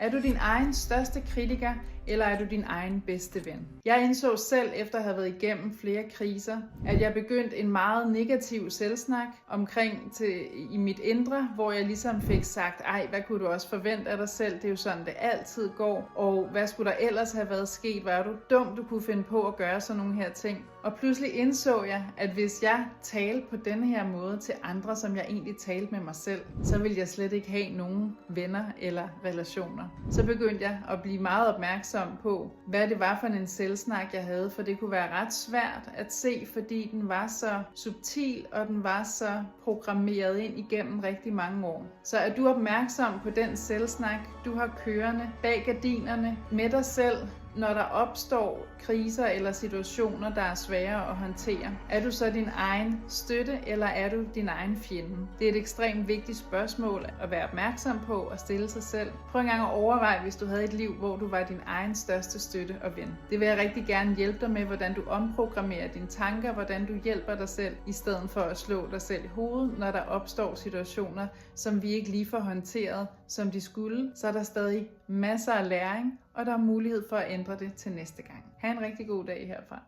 Er du din egen største kritiker, eller er du din egen bedste ven? Jeg indså selv, efter at have været igennem flere kriser, at jeg begyndte en meget negativ selvsnak i mit indre, hvor jeg ligesom fik sagt, ej, hvad kunne du også forvente af dig selv? Det er jo sådan, det altid går. Og hvad skulle der ellers have været sket? Hvad er du dum, du kunne finde på at gøre sådan nogle her ting? Og pludselig indså jeg, at hvis jeg talte på denne her måde til andre, som jeg egentlig talte med mig selv, så ville jeg slet ikke have nogen venner eller relationer. Så begyndte jeg at blive meget opmærksom på, hvad det var for en selvsnak, jeg havde, for det kunne være ret svært at se, fordi den var så subtil, og den var så programmeret ind igennem rigtig mange år. Så er du opmærksom på den selvsnak, du har kørende bag gardinerne med dig selv, når der opstår kriser eller situationer, der er svære at håndtere? Er du så din egen støtte, eller er du din egen fjende? Det er et ekstremt vigtigt spørgsmål at være opmærksom på og stille sig selv. Prøv en gang at overveje, hvis du havde et liv, hvor du var din egen største støtte og ven. Det vil jeg rigtig gerne hjælpe dig med, hvordan du omprogrammerer dine tanker, hvordan du hjælper dig selv, i stedet for at slå dig selv i hovedet, når der opstår situationer, som vi ikke lige får håndteret, som de skulle. Så er der stadig masser af læring, og der er mulighed for at ændre det til næste gang. Ha' en rigtig god dag herfra.